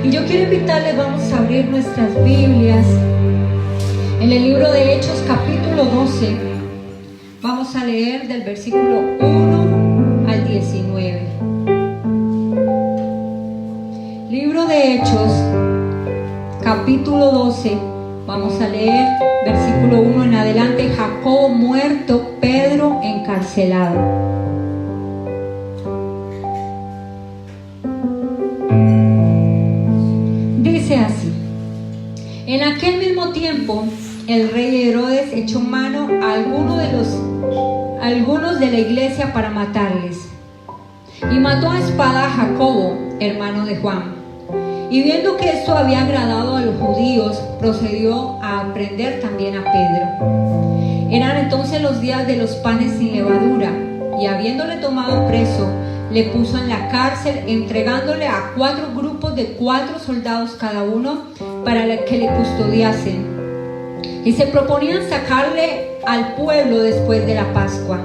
Y yo quiero invitarles, vamos a abrir nuestras Biblias en el libro de Hechos capítulo 12. Vamos a leer del versículo 1 al 19. Libro de Hechos capítulo 12. Vamos a leer versículo 1 en adelante. Jacobo muerto, Pedro encarcelado. Dice así: en aquel mismo tiempo el rey Herodes echó mano a algunos de la iglesia para matarles, y mató a espada a Jacobo, hermano de Juan. Y viendo que esto había agradado a los judíos, procedió a prender también a Pedro. Eran entonces los días de los panes sin levadura, y habiéndole tomado preso, le puso en la cárcel, entregándole a 4 grupos de 4 soldados cada uno para que le custodiasen. Y se proponían sacarle al pueblo después de la Pascua.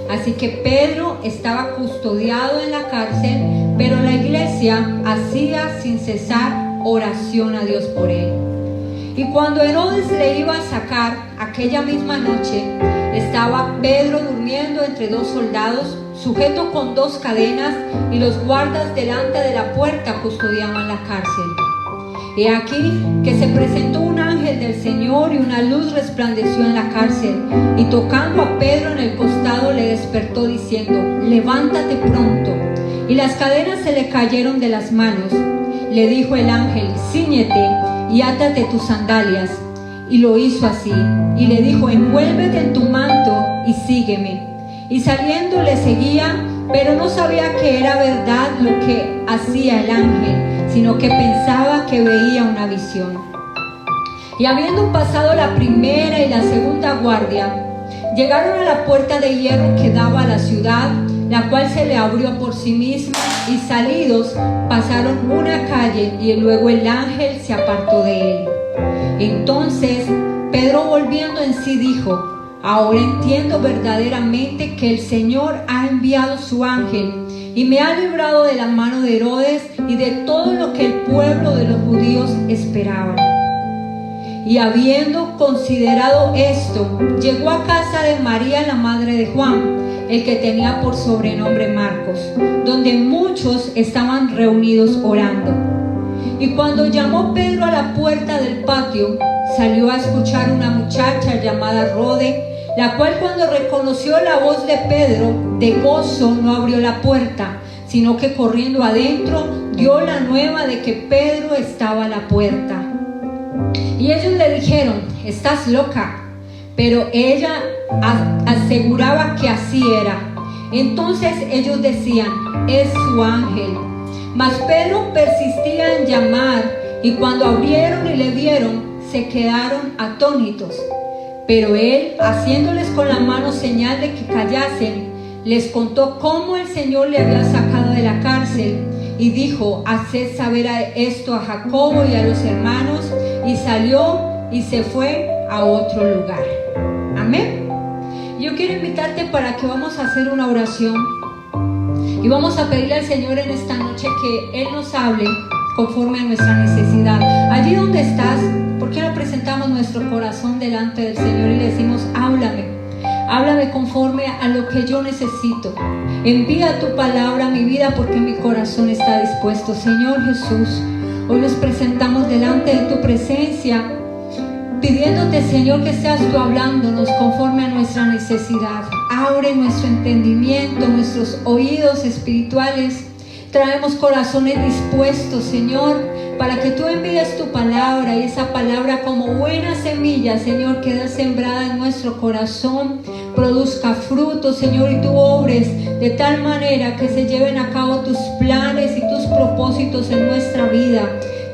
Así que Pedro estaba custodiado en la cárcel, pero la iglesia hacía sin cesar oración a Dios por él. Y cuando Herodes le iba a sacar, aquella misma noche, estaba Pedro durmiendo entre 2 soldados, sujeto con 2 cadenas, y los guardas delante de la puerta custodiaban la cárcel. He aquí que se presentó un ángel del Señor, y una luz resplandeció en la cárcel, y tocando a Pedro en el costado le despertó diciendo: levántate pronto. Y las cadenas se le cayeron de las manos. Le dijo el ángel: cíñete y átate tus sandalias. Y lo hizo así. Y le dijo: envuélvete en tu manto y sígueme. Y saliendo le seguía, pero no sabía que era verdad lo que hacía el ángel, sino que pensaba que veía una visión. Y habiendo pasado la primera y la segunda guardia, llegaron a la puerta de hierro que daba a la ciudad, la cual se le abrió por sí misma, y salidos pasaron una calle, y luego el ángel se apartó de él. Entonces Pedro, volviendo en sí, dijo: ahora entiendo verdaderamente que el Señor ha enviado su ángel y me ha librado de la mano de Herodes y de todo lo que el pueblo de los judíos esperaba. Y habiendo considerado esto, llegó a casa de María, la madre de Juan, el que tenía por sobrenombre Marcos, donde muchos estaban reunidos orando. Y cuando llamó Pedro a la puerta del patio, salió a escuchar una muchacha llamada Rode, la cual, cuando reconoció la voz de Pedro, de gozo no abrió la puerta, sino que corriendo adentro dio la nueva de que Pedro estaba a la puerta. Y ellos le dijeron: estás loca. Pero ella aseguraba que así era. Entonces ellos decían: es su ángel. Mas Pedro persistía en llamar, y cuando abrieron y le vieron, se quedaron atónitos. Pero él, haciéndoles con la mano señal de que callasen, les contó cómo el Señor le había sacado de la cárcel, y dijo: haced saber esto a Jacobo y a los hermanos. Y salió y se fue a otro lugar. Amén. Yo quiero invitarte para que vamos a hacer una oración, y vamos a pedirle al Señor en esta noche que Él nos hable conforme a nuestra necesidad. Allí donde estás, ¿por qué no presentamos nuestro corazón delante del Señor y le decimos: háblame conforme a lo que yo necesito? Envía tu palabra a mi vida, porque mi corazón está dispuesto. Señor Jesús, hoy nos presentamos delante de tu presencia, pidiéndote, Señor, que seas tú hablándonos conforme a nuestra necesidad. Abre nuestro entendimiento, nuestros oídos espirituales. Traemos corazones dispuestos, Señor, para que tú envíes tu palabra, y esa palabra, como buena semilla, Señor, queda sembrada en nuestro corazón, produzca fruto, Señor, y tú obres de tal manera que se lleven a cabo tus planes y tus propósitos en nuestra vida.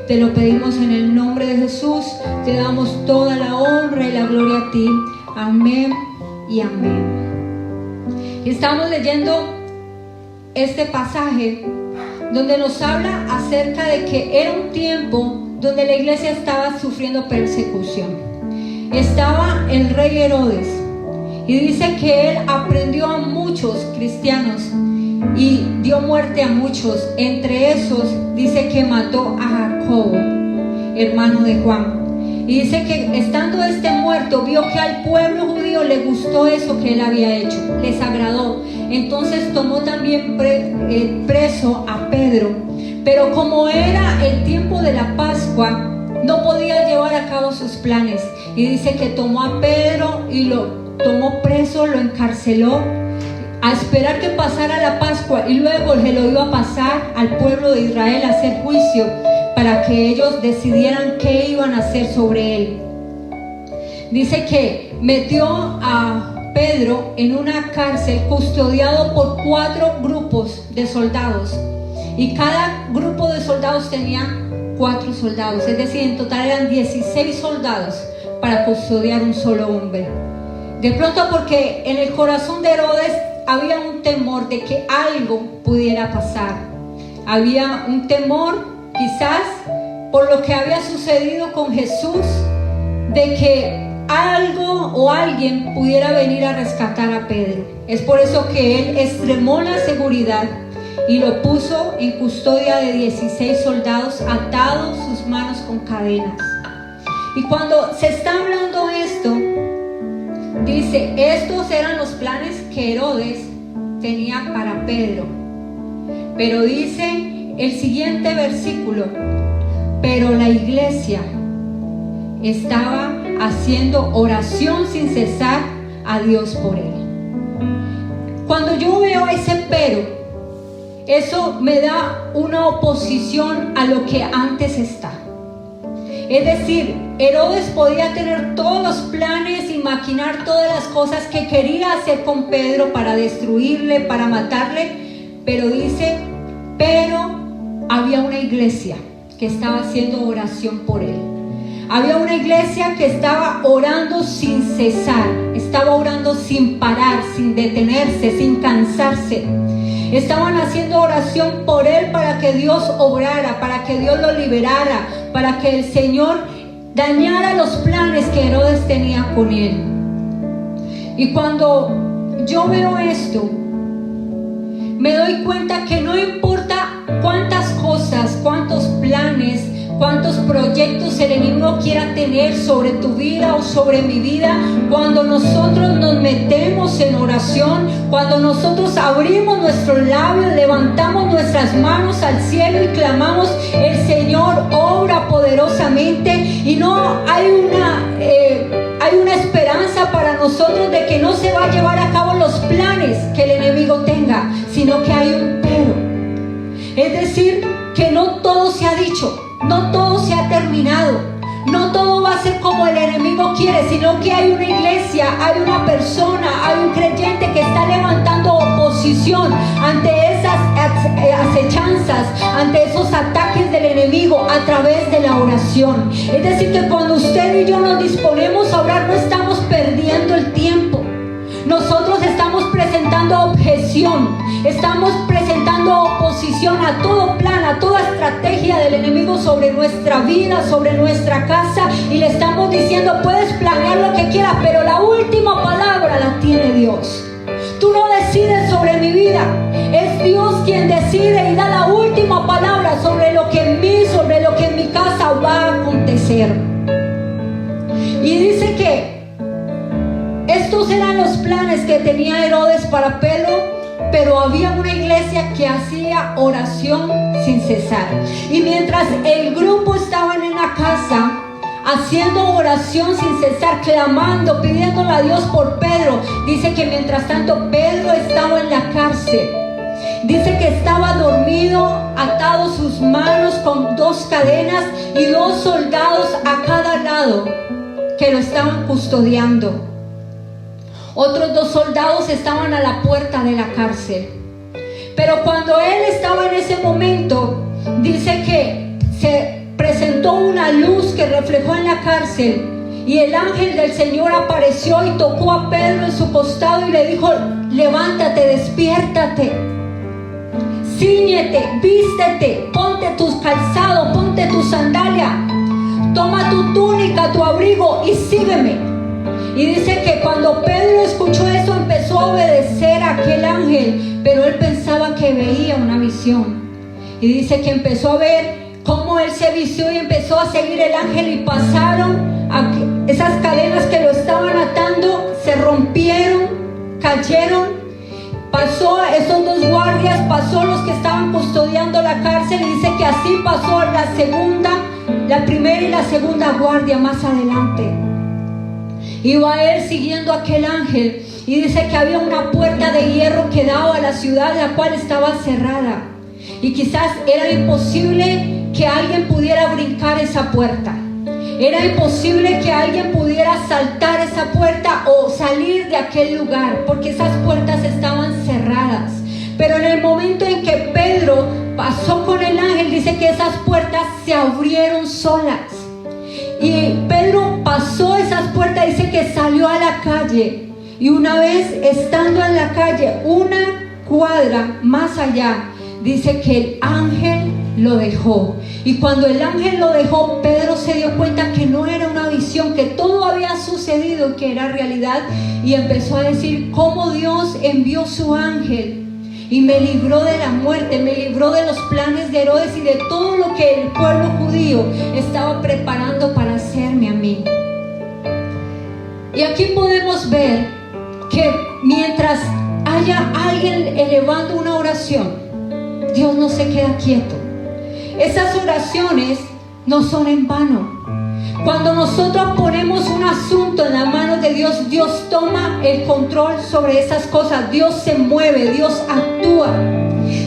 Te lo pedimos en el nombre de Jesús. Te damos toda la honra y la gloria a ti. Amén y amén. Y estamos leyendo este pasaje donde nos habla acerca de que era un tiempo donde la iglesia estaba sufriendo persecución. Estaba el rey Herodes, y dice que él aprendió a muchos cristianos y dio muerte a muchos. Entre esos dice que mató a Jacobo. Jacobo, hermano de Juan. Y dice que estando este muerto, vio que al pueblo judío le gustó eso que él había hecho, les agradó. Entonces tomó también preso a Pedro. Pero como era el tiempo de la Pascua, no podía llevar a cabo sus planes. Y dice que tomó a Pedro y lo tomó preso, lo encarceló, a esperar que pasara la Pascua, y luego se lo iba a pasar al pueblo de Israel a hacer juicio para que ellos decidieran qué iban a hacer sobre él. Dice que metió a Pedro en una cárcel custodiado por 4 grupos de soldados, y cada grupo de soldados tenía 4 soldados, es decir, en total eran 16 soldados para custodiar un solo hombre. De pronto, porque en el corazón de Herodes había un temor de que algo pudiera pasar. Había un temor, quizás por lo que había sucedido con Jesús, de que algo o alguien pudiera venir a rescatar a Pedro. Es por eso que él extremó la seguridad y lo puso en custodia de 16 soldados, atados sus manos con cadenas. Y cuando se está hablando esto, dice, estos eran los planes que Herodes tenía para Pedro. Pero dice el siguiente versículo, pero la iglesia estaba haciendo oración sin cesar a Dios por él. Cuando yo veo ese pero, eso me da una oposición a lo que antes está. Es decir, Herodes podía tener todos los planes y maquinar todas las cosas que quería hacer con Pedro para destruirle, para matarle, pero dice, pero había una iglesia que estaba haciendo oración por él. Había una iglesia que estaba orando sin cesar, estaba orando sin parar, sin detenerse, sin cansarse. Estaban haciendo oración por él para que Dios obrara, para que Dios lo liberara, para que el Señor dañara los planes que Herodes tenía con él. Y cuando yo veo esto, me doy cuenta que no importa cuántas cosas, cuántos planes, cuántos proyectos el enemigo quiera tener sobre tu vida o sobre mi vida, cuando nosotros nos metemos en oración, cuando nosotros abrimos nuestros labios, levantamos nuestras manos al cielo y clamamos, el Señor obra poderosamente, y no hay una esperanza para nosotros de que no se va a llevar a cabo los planes que el enemigo tenga, sino que hay un pero. Es decir, que no todo se ha dicho, no todo se ha terminado, no todo va a ser como el enemigo quiere, sino que hay una iglesia, hay una persona, hay un creyente que está levantando oposición ante esas acechanzas, ante esos ataques del enemigo a través de la oración. Es decir, que cuando usted y yo nos disponemos a orar, no estamos perdiendo el tiempo. Nosotros estamos presentando objeción, estamos presentando oposición a todo plan, a toda estrategia del enemigo sobre nuestra vida, sobre nuestra casa, y le estamos diciendo, puedes planear lo que quieras, pero la última palabra la tiene Dios. Tú no decides sobre mi vida, es Dios quien decide y da la última palabra sobre lo que en mí, sobre lo que en mi casa va a acontecer. Y dice que estos eran los planes que tenía Herodes para Pedro, pero había una iglesia que hacía oración sin cesar. Y mientras el grupo estaba en la casa haciendo oración sin cesar, clamando, pidiéndole a Dios por Pedro, dice que mientras tanto Pedro estaba en la cárcel. Dice que estaba dormido, atado sus manos con 2 cadenas y 2 soldados a cada lado que lo estaban custodiando. Otros 2 soldados estaban a la puerta de la cárcel. Pero cuando él estaba en ese momento, dice que se presentó una luz que reflejó en la cárcel, y el ángel del Señor apareció y tocó a Pedro en su costado y le dijo, levántate, despiértate, cíñete, vístete, ponte tus calzados, ponte tu sandalia, toma tu túnica, tu abrigo y sígueme. Y dice que cuando Pedro escuchó eso, empezó a obedecer a aquel ángel, pero él pensaba que veía una visión. Y dice que empezó a ver cómo no, él se vistió y empezó a seguir el ángel y pasaron esas cadenas que lo estaban atando, se rompieron, cayeron. Pasó esos dos guardias, pasó los que estaban custodiando la cárcel, y dice que así pasó la primera y la segunda guardia más adelante. Iba él siguiendo a aquel ángel, y dice que había una puerta de hierro que daba a la ciudad, la cual estaba cerrada, y quizás era imposible que alguien pudiera brincar esa puerta. Era imposible que alguien pudiera saltar esa puerta o salir de aquel lugar, porque esas puertas estaban cerradas. Pero en el momento en que Pedro pasó con el ángel, dice que esas puertas se abrieron solas. Y Pedro pasó esas puertas, dice que salió a la calle. Y una vez estando en la calle, una cuadra más allá, dice que el ángel lo dejó. Y cuando el ángel lo dejó, Pedro se dio cuenta que no era una visión, que todo había sucedido, que era realidad. Y empezó a decir cómo Dios envió su ángel y me libró de la muerte, me libró de los planes de Herodes y de todo lo que el pueblo judío estaba preparando para hacerme a mí. Y aquí podemos ver que mientras haya alguien elevando una oración, Dios no se queda quieto. Esas oraciones no son en vano. Cuando nosotros ponemos un asunto en las manos de Dios, Dios toma el control sobre esas cosas. Dios se mueve, Dios actúa.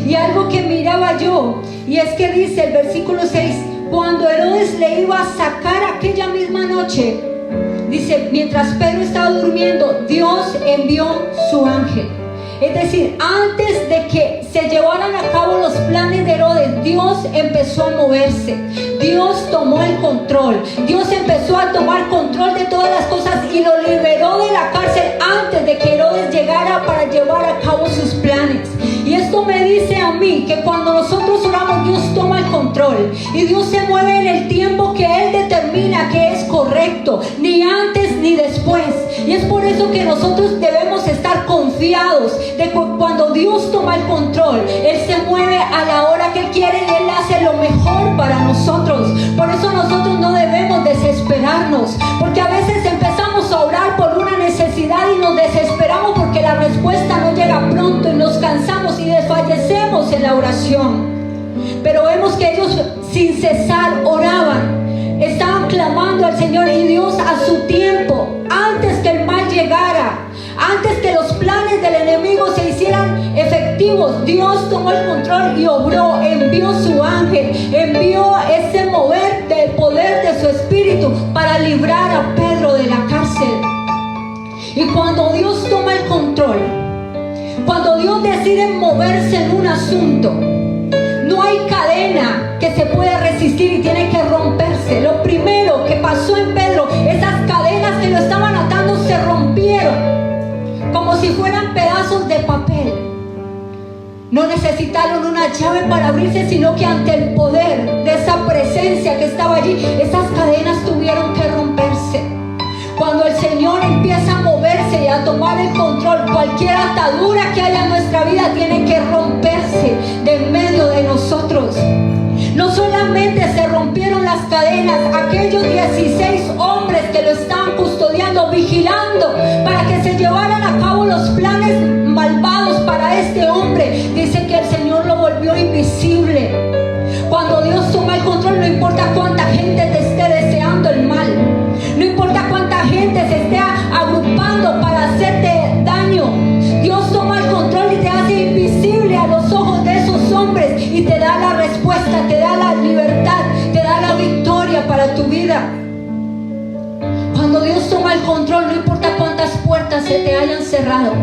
Y algo que miraba yo, y es que dice el versículo 6, cuando Herodes le iba a sacar aquella misma noche, dice, mientras Pedro estaba durmiendo, Dios envió su ángel. Es decir, antes de que se llevaran a cabo los planes de Herodes, Dios empezó a moverse. Dios tomó el control. Dios empezó a tomar control de todas las cosas y lo liberó de la cárcel antes de que Herodes llegara para llevar a cabo sus planes. Y esto me dice a mí que cuando nosotros oramos, Dios toma el control y Dios se mueve en el tiempo que Él determina que es correcto, ni antes ni después. Y es por eso que nosotros debemos estar confiados de que cuando Dios toma el control, Él se mueve a la hora que Él quiere y Él hace lo mejor para nosotros. Por eso nosotros no debemos desesperarnos, porque a veces empezamos a orar por una necesidad y nos desesperamos porque la respuesta no llega pronto y nos cansamos y desfallecemos en la oración. Pero vemos que ellos sin cesar oraban, estaban clamando al Señor, y Dios a su tiempo, antes que el mal llegara, antes que los planes del enemigo se hicieran efectivos, Dios tomó el control y obró, envió su ángel, envió ese mover del poder de su espíritu para librar a Pedro de la cárcel. Y cuando Dios toma el control, cuando Dios decide moverse en un asunto, no hay cadena que se pueda resistir y tiene que romperse. Lo primero que pasó en Pedro, esas cadenas que lo estaban atando se rompieron como si fueran pedazos de papel. No necesitaron una llave para abrirse, sino que ante el poder de esa presencia que estaba allí, esas cadenas tuvieron que romperse. Cuando el Señor empieza a moverse y a tomar el control, cualquier atadura que haya en nuestra vida tiene que romperse de en medio de nosotros. No solamente se rompieron las cadenas, aquellos 16 hombres que lo estaban custodiando, vigilando para que se llevaran a cabo los planes malvados para este hombre, dice que el Señor lo volvió invisible. Cuando Dios toma el control, no importa cuánta gente te esté deseando el mal, no importa cuánta gente se esté agrupando para hacerte daño, Dios toma el control y te hace invisible a los ojos de esos hombres y te da la respuesta, te da la libertad, te da la victoria para tu vida. Cuando Dios toma el control, no importa cuántas puertas se te hayan cerrado,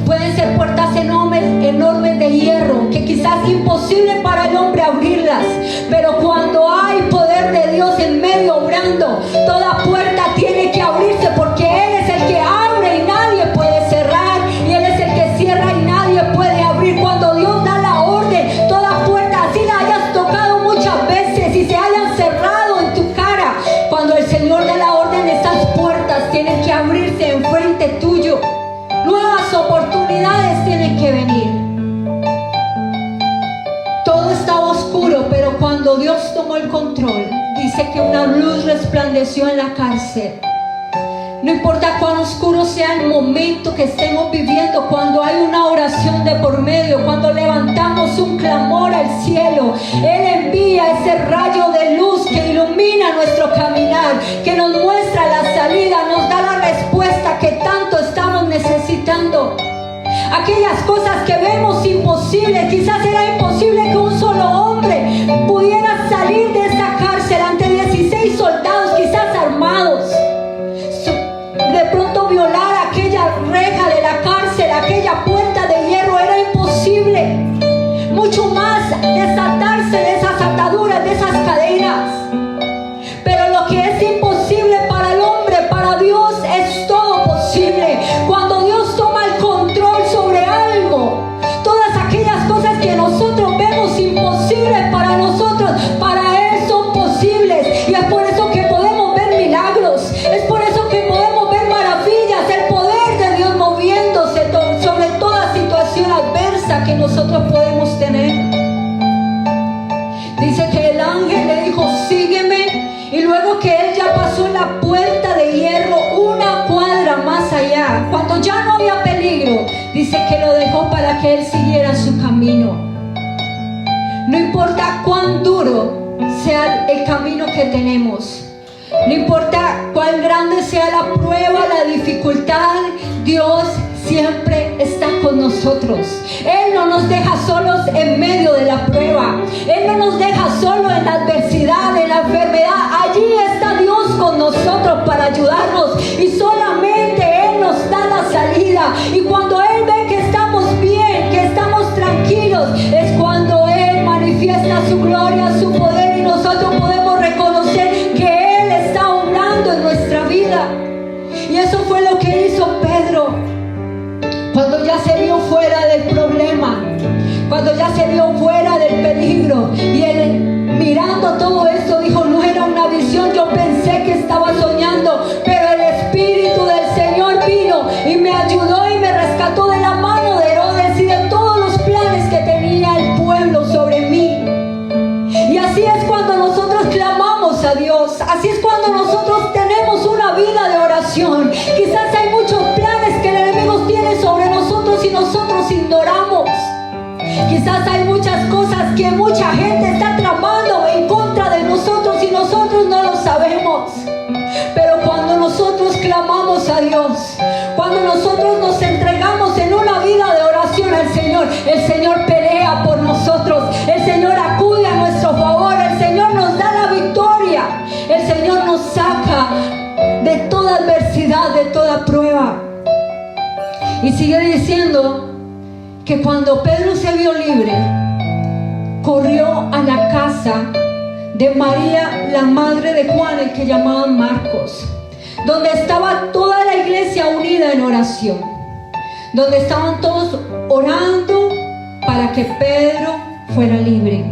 pueden ser puertas enormes de hierro, que quizás es imposible para el hombre abrirlas, pero cuando hay poder de Dios en medio obrando, toda puerta tiene que abrirse, porque Él es el que abre y nadie puede cerrar, y Él es el que cierra y nadie puede abrir. Cuando Dios da la orden, toda puerta, así la hayas tocado muchas veces y se hayan cerrado en tu cara, cuando el Señor da la orden, estas puertas tienen que abrirse enfrente tuyo. Nuevas oportunidades tienen que venir. Todo estaba oscuro, pero cuando cuando Dios tomó el control, dice que una luz resplandeció en la cárcel. No importa cuán oscuro sea el momento que estemos viviendo, cuando hay una oración de por medio, cuando levantamos un clamor al cielo, Él envía ese rayo de luz que ilumina nuestro caminar, que nos muestra la salida, nos da la respuesta que tanto estamos necesitando. Aquellas cosas que vemos imposibles, quizás era imposible que un solo hombre pudiera salir de esa cárcel ante 16 soldados, quizás armados. De pronto violar aquella reja de la cárcel, aquella puerta de hierro, era imposible. Mucho más desatarse de esas ataduras, de esas cadenas. Pero lo que es imposible para el hombre, para Dios es todo posible. Cuando Dios toma el control sobre algo, todas aquellas cosas que nosotros vemos imposibles para nosotros, para Él son posibles. Y es por eso que podemos ver milagros. Es por eso que podemos ver maravillas, el poder de Dios moviéndose sobre toda situación adversa que nosotros podemos tener. Dice que el ángel le dijo, sígueme, y luego que él ya pasó la puerta de hierro una cuadra más allá, cuando ya no había peligro, dice que lo dejó para que él siguiera su camino. No importa cuán duro sea el camino que tenemos, no importa cuán grande sea la prueba, la dificultad, Dios siempre está con nosotros. Él no nos deja solos en medio de la prueba. Él no nos deja solo en la adversidad, en la enfermedad. Allí está Dios con nosotros para ayudarnos. Y solamente Él nos da la salida. Y cuando Él ve que estamos bien, que estamos tranquilos, es cuando Él manifiesta su gloria, su poder, y nosotros podemos reconocer que Él está obrando en nuestra vida. Y eso fue lo que hizo Pedro. Cuando ya se vio fuera del problema, cuando ya se vio fuera del peligro, y él mirando todo eso dijo, no era una visión, yo pensé que estaba soñando, pero el Espíritu del Señor vino y me ayudó y me rescató de la mano de Herodes y de todos los planes que tenía el pueblo sobre mí. Y así es cuando nosotros clamamos a Dios, así es cuando nosotros tenemos una vida de oración. Quizás hay muchos planes que el enemigo tiene sobre nosotros y nosotros ignoramos. Quizás hay muchas cosas que mucha gente está tramando en contra de nosotros y nosotros no lo sabemos. Pero cuando nosotros clamamos a Dios, cuando nosotros nos entregamos en una vida de oración al Señor, el Señor pelea por nosotros, el Señor acude a nuestro favor, el Señor nos da la victoria, el Señor nos saca de toda adversidad, de toda prueba. Y sigue diciendo que cuando Pedro se vio libre, corrió a la casa de María, la madre de Juan, el que llamaban Marcos, donde estaba toda la iglesia unida en oración, donde estaban todos orando para que Pedro fuera libre,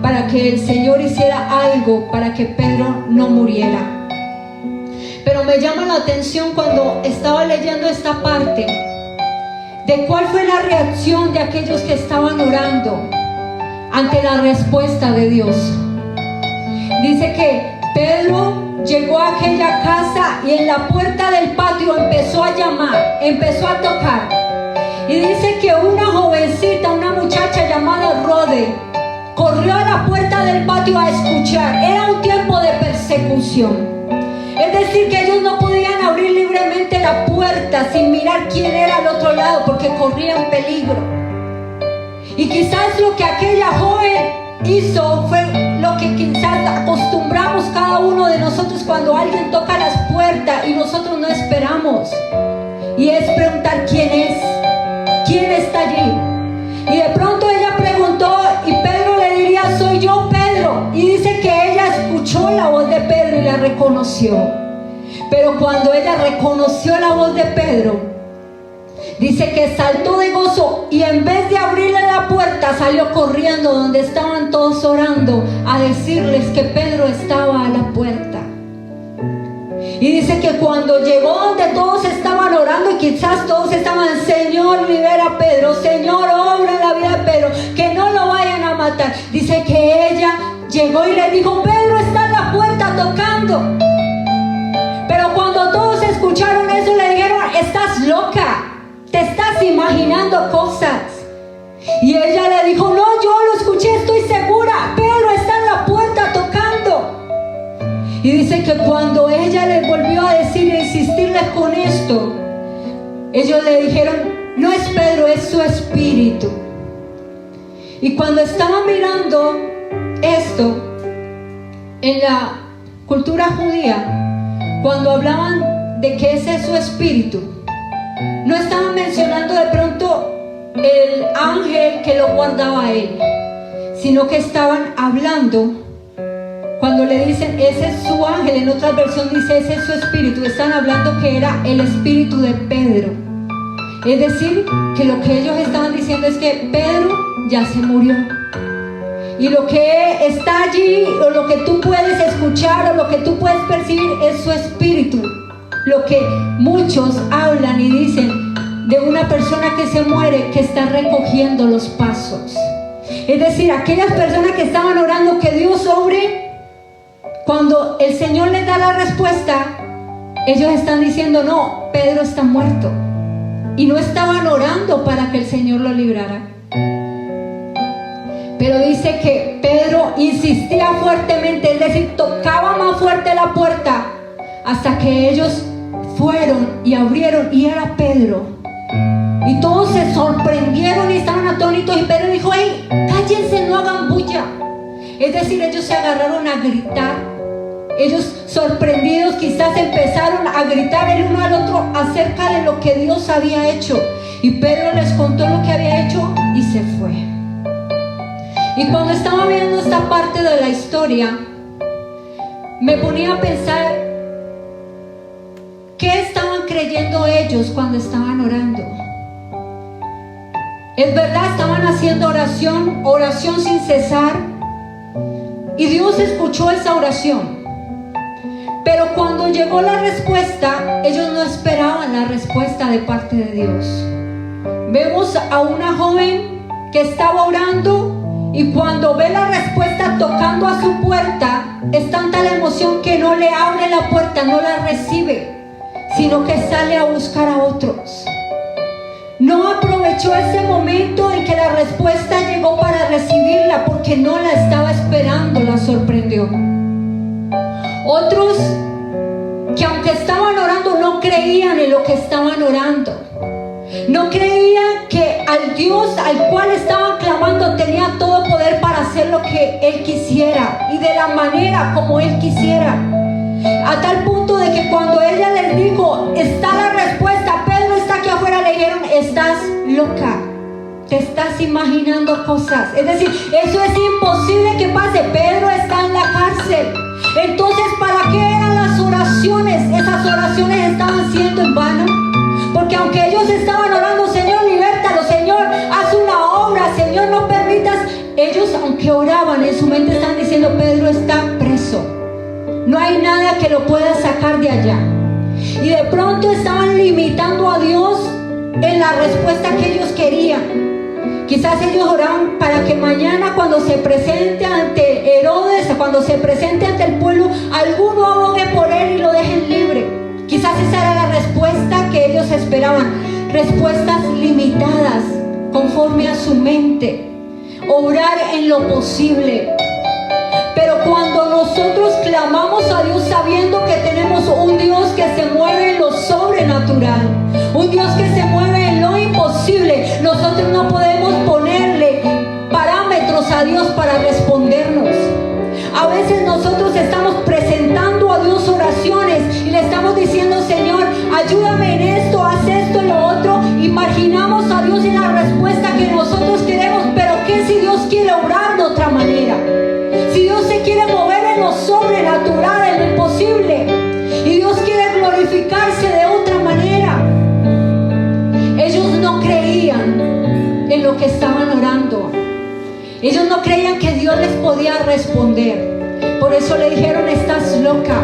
para que el Señor hiciera algo para que Pedro no muriera. Pero me llama la atención cuando estaba leyendo esta parte, de cuál fue la reacción de aquellos que estaban orando ante la respuesta de Dios. Dice que Pedro llegó a aquella casa y en la puerta del patio empezó a llamar, empezó a tocar. Y dice que una jovencita, una muchacha llamada Rode, corrió a la puerta del patio a escuchar. Era un tiempo de persecución. Es decir, que ellos no podían abrir libremente la puerta sin mirar quién era al otro lado, porque corrían peligro. Y quizás lo que aquella joven hizo fue lo que quizás acostumbramos cada uno de nosotros cuando alguien toca las puertas y nosotros no esperamos. Y es preguntar quién es, quién está allí. Y de pronto ella preguntó y Pedro le diría, soy yo, Pedro. Y dice que ella escuchó la voz de Pedro y la reconoció. Pero cuando ella reconoció la voz de Pedro, dice que saltó de gozo y en vez de abrirle la puerta salió corriendo donde estaban todos orando a decirles que Pedro estaba a la puerta. Y dice que cuando llegó donde todos estaban orando y quizás todos estaban, Señor, libera a Pedro, Señor, obra en la vida de Pedro, que no lo vayan a matar. Dice que ella llegó y le dijo: Pedro está en la puerta tocando. Pero cuando todos escucharon eso, le dijeron: estás loca, te estás imaginando cosas. Y ella le dijo: no, yo lo escuché, estoy segura, Pedro está en la puerta tocando. Y dice que cuando ella le volvió a decir e insistirle con esto, ellos le dijeron: no es Pedro, es su espíritu. Y cuando estaban mirando esto en la cultura judía, cuando hablaban de que ese es su espíritu, no estaban mencionando de pronto el ángel que lo guardaba a él, sino que estaban hablando, cuando le dicen ese es su ángel, en otra versión dice ese es su espíritu, están hablando que era el espíritu de Pedro. Es decir, que lo que ellos estaban diciendo es que Pedro ya se murió, y lo que está allí, o lo que tú puedes escuchar, o lo que tú puedes percibir, es su espíritu. Lo que muchos hablan y dicen de una persona que se muere, que está recogiendo los pasos. Es decir, aquellas personas que estaban orando que Dios obre, cuando el Señor les da la respuesta, ellos están diciendo: no, Pedro está muerto. Y no estaban orando para que el Señor lo librara. Pero dice que Pedro insistía fuertemente, es decir, tocaba más fuerte la puerta, hasta que ellos fueron y abrieron, y era Pedro. Y todos se sorprendieron y estaban atónitos, y Pedro dijo: ¡hey, cállense, no hagan bulla! Es decir, ellos se agarraron a gritar. Ellos, sorprendidos, quizás empezaron a gritar el uno al otro acerca de lo que Dios había hecho. Y Pedro les contó lo que había hecho y se fue. Y cuando estaba viendo esta parte de la historia, me ponía a pensar: ¿qué estaban creyendo ellos cuando estaban orando? Es verdad, estaban haciendo oración sin cesar, y Dios escuchó esa oración. Pero cuando llegó la respuesta, ellos no esperaban la respuesta de parte de Dios. Vemos a una joven que estaba orando, y cuando ve la respuesta tocando a su puerta, es tanta la emoción que no le abre la puerta, no la recibe, sino que sale a buscar a otros. No aprovechó ese momento en que la respuesta llegó para recibirla, porque no la estaba esperando, la sorprendió. Otros que aunque estaban orando, no creían en lo que estaban orando. No creían que al Dios al cual estaban clamando tenía todo poder para hacer lo que Él quisiera y de la manera como Él quisiera. A tal punto de que cuando ella les dijo: está la respuesta, Pedro está aquí afuera, le dijeron: estás loca, te estás imaginando cosas. Es decir, eso es imposible que pase, Pedro está en la cárcel. Entonces, ¿para qué eran las oraciones? Esas oraciones estaban siendo en vano, porque aunque ellos estaban orando: Señor, libértalo, Señor, haz una obra, Señor, no permitas. Ellos, aunque oraban, en su mente están diciendo: Pedro está preso, no hay nada que lo pueda sacar de allá. Y de pronto estaban limitando a Dios en la respuesta que ellos querían. Quizás ellos oraban para que mañana, cuando se presente ante Herodes, cuando se presente ante el pueblo, alguno abogue por él y lo dejen libre. Quizás esa era la respuesta que ellos esperaban. Respuestas limitadas, conforme a su mente. Obrar en lo posible. Pero cuando nosotros clamamos a Dios sabiendo que tenemos un Dios que se mueve en lo sobrenatural, un Dios que se mueve en lo imposible, nosotros no podemos ponerle parámetros a Dios para respondernos. A veces nosotros estamos presentando a Dios oraciones y le estamos diciendo: Señor, ayúdame en esto, haz esto, en lo otro. Imaginamos a Dios en la respuesta que nosotros queremos, pero ¿qué si Dios quiere obrar de otra manera? Si Dios se quiere mover en lo sobrenatural, en lo imposible, y Dios quiere glorificarse de otra manera. Ellos no creían en lo que estaban orando. Ellos no creían que Dios les podía responder. Por eso le dijeron: estás loca.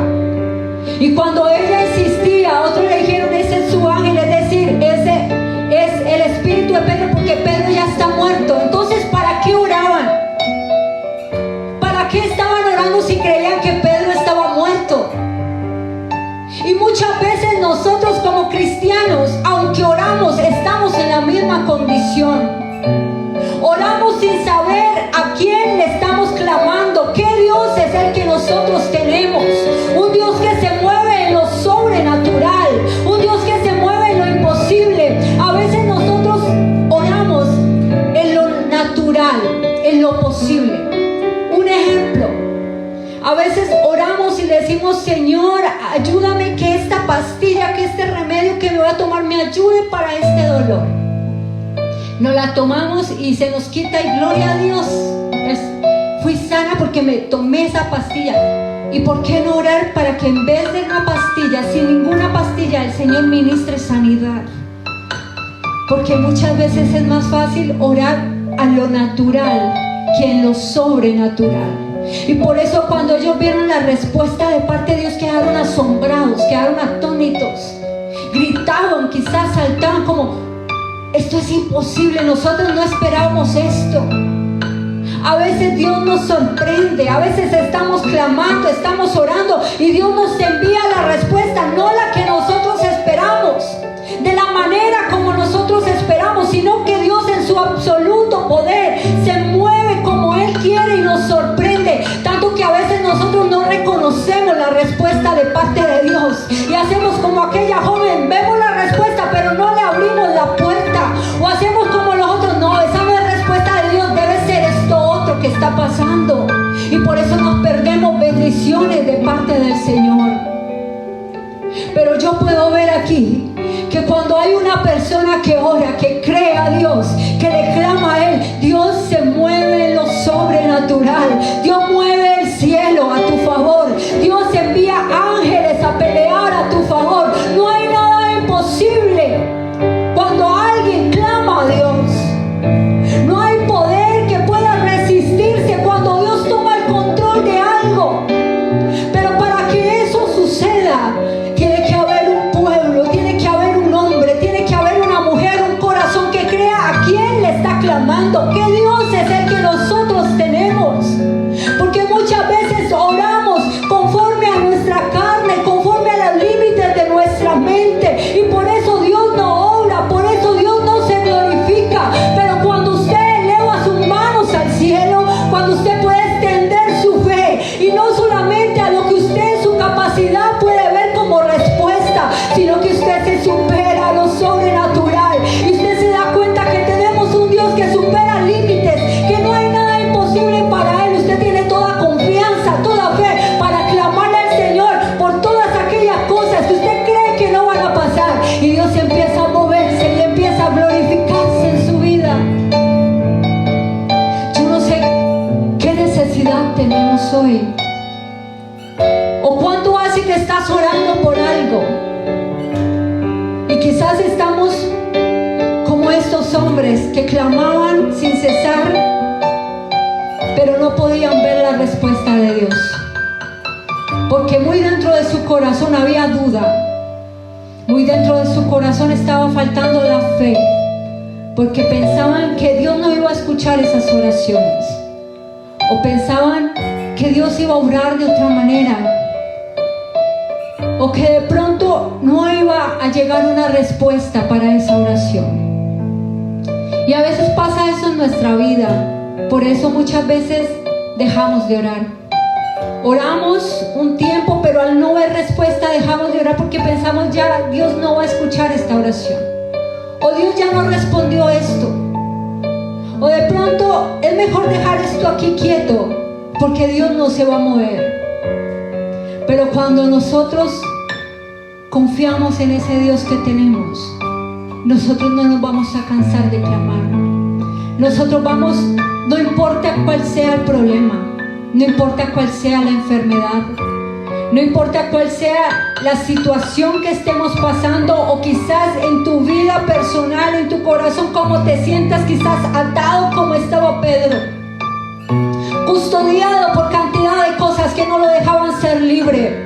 Y cuando ella insistía, otros le dijeron: ese es su ángel, es decir, ese es el espíritu de Pedro, porque Pedro ya está muerto. Entonces, ¿para qué oraban? ¿Para qué estaban bendición. Oramos sin saber a quién le estamos clamando, qué Dios es el que nosotros tenemos. Un Dios que se mueve en lo sobrenatural, un Dios que se mueve en lo imposible. A veces nosotros oramos en lo natural, en lo posible. Un ejemplo, a veces oramos y le decimos: Señor, ayúdame que esta pastilla, que este remedio que me voy a tomar me ayude para este dolor. Nos la tomamos y se nos quita, y gloria a Dios, fui sana porque me tomé esa pastilla. ¿Y por qué no orar para que en vez de una pastilla, sin ninguna pastilla, el Señor ministre sanidad? Porque muchas veces es más fácil orar a lo natural que en lo sobrenatural. Y por eso cuando ellos vieron la respuesta de parte de Dios, quedaron asombrados, quedaron atónitos, gritaban, quizás saltaban como: esto es imposible, nosotros no esperábamos esto. A veces Dios nos sorprende, a veces estamos clamando, estamos orando y Dios nos envía la respuesta, no la que nosotros esperamos, de la manera como nosotros esperamos, sino que Dios en su absoluto poder se mueve como Él quiere y nos sorprende, tanto que a veces nosotros no reconocemos la respuesta de parte de Dios y hacemos como aquella joven: vemos la respuesta pero no le abrimos la puerta, o hacemos como los otros: no, esa no es respuesta de Dios, debe ser esto otro que está pasando, y por eso nos perdemos bendiciones de parte del Señor. Pero yo puedo ver aquí que cuando hay una persona que ora, que cree a Dios, que le clama a Él, Dios se mueve en lo sobrenatural. Dios mueve el cielo a tu favor. Dios envía ángeles a pelear a tu favor. No hay nada imposible cuando alguien clama a Dios. No hay poder que pueda resistirse cuando Dios toma el control de algo. Pero para que eso suceda, tiene que haber un pueblo, tiene que haber un hombre, tiene que haber una mujer, un corazón que crea a quién le está clamando, que Dios es el que nosotros tenemos. Porque muchas veces oramos conforme a nuestra carne, conforme a los límites de nuestra mente, y por eso Dios no obra, por eso Dios no se glorifica. Pero cuando usted eleva sus manos al cielo, cuando usted puede extender su fe, y no solamente a lo que usted en su capacidad puede ver como respuesta, sino que usted se supera a lo sobrenatural, y usted se da cuenta que tenemos un Dios que supera límites, que no hay nada imposible para Él. Usted tiene toda confianza, toda fe para clamarle al Señor por todas aquellas cosas que usted cree que no van a pasar, y Dios empieza a moverse y empieza a glorificarse en su vida. Yo no sé qué necesidad tenemos hoy, o cuánto hace que estás orando por algo, y quizás estamos como estos hombres que clamaban sin cesar, pero no podían ver la respuesta de Dios, porque muy dentro de su corazón había duda, muy dentro de su corazón estaba faltando la fe, porque pensaban que Dios no iba a escuchar esas oraciones, o pensaban que Dios iba a obrar de otra manera, o que de pronto no iba a llegar una respuesta para esa oración. Y a veces pasa eso en nuestra vida. Por eso muchas veces dejamos de orar. Oramos un tiempo, pero al no ver respuesta dejamos de orar porque pensamos: ya Dios no va a escuchar esta oración, o Dios ya no respondió esto, o de pronto es mejor dejar esto aquí quieto porque Dios no se va a mover. Pero cuando nosotros confiamos en ese Dios que tenemos, nosotros no nos vamos a cansar de clamar. Nosotros vamos, no importa cuál sea el problema, no importa cuál sea la enfermedad, no importa cuál sea la situación que estemos pasando, o quizás en tu vida personal, en tu corazón, como te sientas, quizás atado como estaba Pedro, custodiado por cantidad de cosas que no lo dejaban ser libre.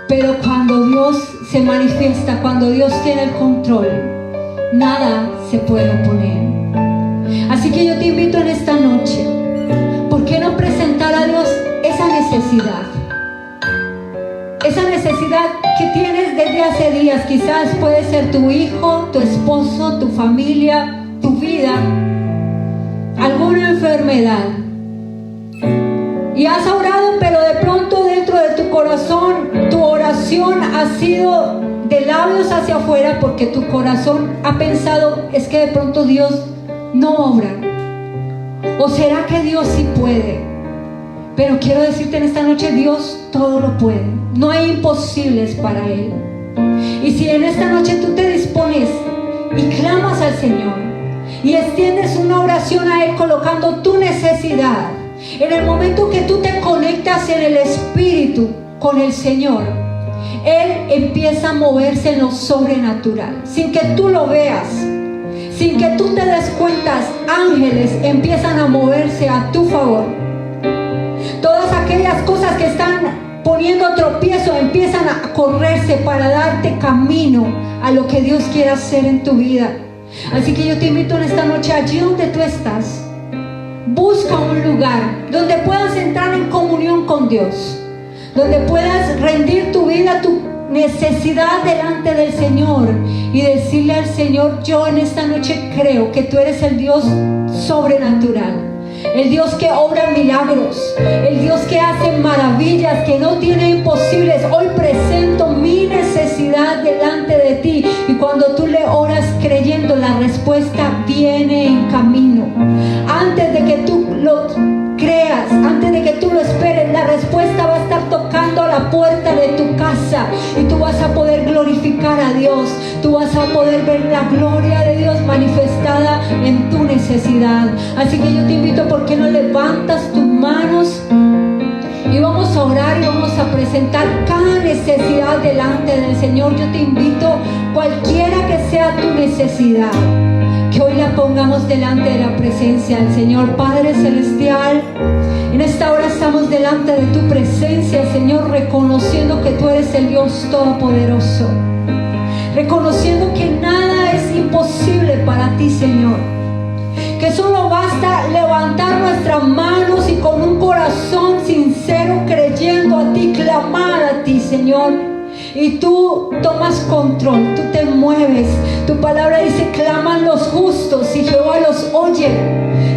Pero cuando Dios se manifiesta, cuando Dios tiene el control, nada se puede oponer. Así que yo te invito en esta noche, ¿por qué no presentar a Dios esa necesidad? esa necesidad que tienes desde hace días. Quizás puede ser tu hijo, tu esposo, tu familia, tu vida, alguna enfermedad. Y has orado, pero de pronto dentro de tu corazón, tu oración ha sido de labios hacia afuera, porque tu corazón ha pensado, es que de pronto Dios no obra. ¿O será que Dios sí puede? Pero quiero decirte en esta noche, Dios todo lo puede. No hay imposibles para Él. Y si en esta noche tú te dispones y clamas al Señor y extiendes una oración a Él colocando tu necesidad, en el momento que tú te conectas en el Espíritu con el Señor, Él empieza a moverse en lo sobrenatural, sin que tú lo veas, sin que tú te des cuenta. Ángeles empiezan a moverse a tu favor. Todas aquellas cosas que están poniendo tropiezo empiezan a correrse para darte camino a lo que Dios quiere hacer en tu vida. Así que yo te invito en esta noche, allí donde tú estás, busca un lugar donde puedas entrar en comunión con Dios, donde puedas rendir tu vida, tu necesidad delante del Señor y decirle al Señor: yo en esta noche creo que tú eres el Dios sobrenatural, el Dios que obra milagros, el Dios que hace maravillas, que no tiene imposibles. Hoy presento mi necesidad delante de ti, y cuando tú le oras creyendo, la respuesta viene en camino. Antes de que tú lo creas, antes de que tú lo esperes, la respuesta va a estar tocando la puerta de tu casa, y tú vas a poder glorificar a Dios. Tú vas a poder ver la gloria de Dios manifestada en tu necesidad. Así que yo te invito, ¿por qué no levantas tus manos? Y vamos a orar y vamos a presentar cada necesidad delante del Señor. Yo te invito, cualquiera que sea tu necesidad, que hoy la pongamos delante de la presencia del Señor. Padre Celestial, en esta hora estamos delante de tu presencia, Señor, reconociendo que tú eres el Dios Todopoderoso, reconociendo que nada es imposible para ti, Señor, que solo basta levantar nuestras manos y con un corazón sincero, creyendo a ti, clamar a ti, Señor, y tú tomas control, tú te mueves. Tu palabra dice: claman los justos y Jehová los oye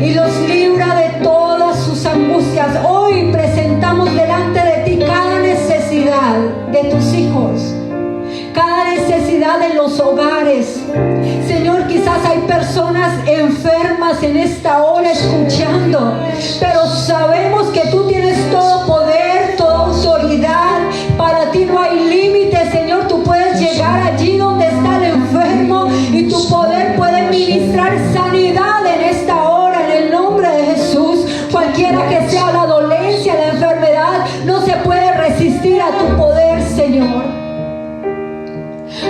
y los libra de todas sus angustias. Hoy presentamos delante de ti cada necesidad de tus hijos, cada necesidad de los hogares. Señor, quizás hay personas enfermas en esta hora escuchando, pero sabemos que tú tienes todo poder, toda autoridad. Para ti no hay límites, Señor. Tú puedes llegar allí donde está el enfermo y tu poder puede ministrar sanidad en esta hora, en el nombre de Jesús. Cualquiera que sea la dolencia, la enfermedad, no se puede resistir a tu poder, Señor.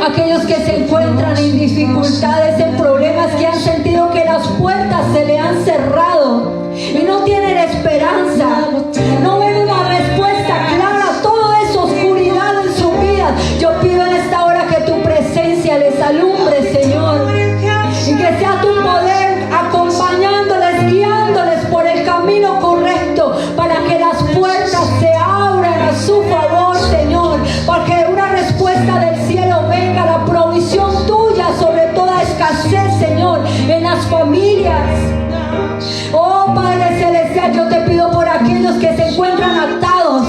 Aquellos que se encuentran en dificultades, en problemas, que han sentido que las puertas se le han cerrado y no tienen esperanza, no ven una respuesta clara a toda esa oscuridad en su vida, yo pido en esta hora que tu presencia les alumbre, Señor, y que sea tu poder acompañándoles, guiándoles por el camino correcto, para que las puertas se abran a su favor, Señor, para que una respuesta del cielo venga, la provisión tuya sobre toda escasez, Señor, en las familias. Oh Padre Celestial, yo te pido por aquellos que se encuentran atados,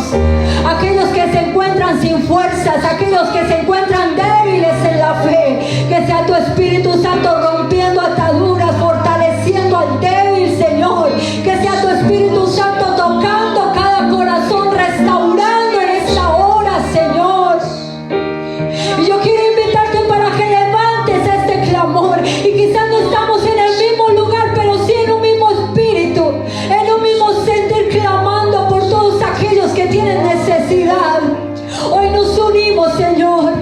aquellos que se encuentran sin fuerzas, aquellos que se encuentran débiles en la fe, que sea tu Espíritu Santo rompiendo ataduras, fortaleciendo al débil, Señor, que sea tu Espíritu Santo tocando cada corazón, restaurando en esta hora, Señor. Y yo quiero invitarte para que levantes este clamor, y quizás no estamos en el mismo lugar, pero sí en un mismo espíritu, en un mismo sentir, clamando por todos aquellos que tienen necesidad. Hoy nos unimos, Señor.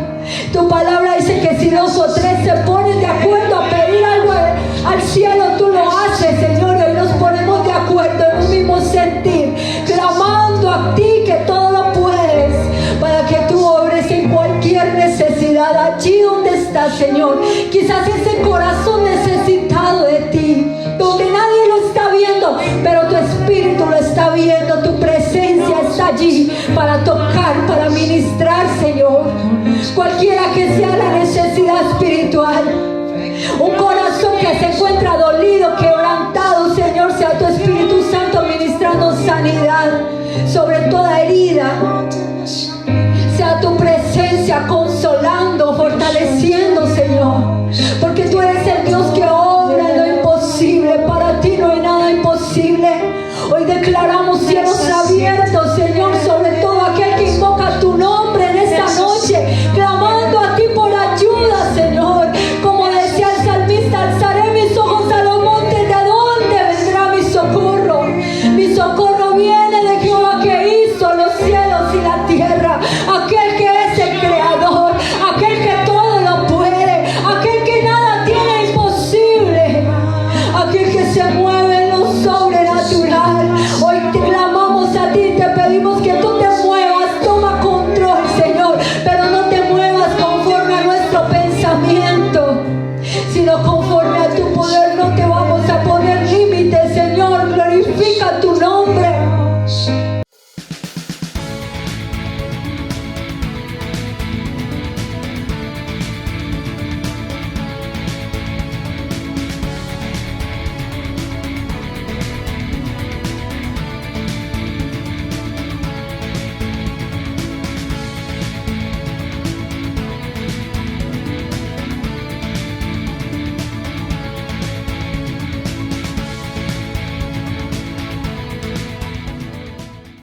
Tu palabra dice que si 2 o 3 se ponen de acuerdo a pedir algo al cielo, tú lo haces, Señor. Hoy nos ponemos de acuerdo en un mismo sentir, clamando a ti que todo lo puedes, para que tú obres en cualquier necesidad allí donde estás, Señor. Quizás ese corazón necesitado de ti, donde nadie lo está viendo, pero tu Espíritu lo está viendo. Tu presencia está allí para tocar, para ministrar sido quebrantado, Señor, sea tu Espíritu Santo ministrando sanidad sobre toda herida,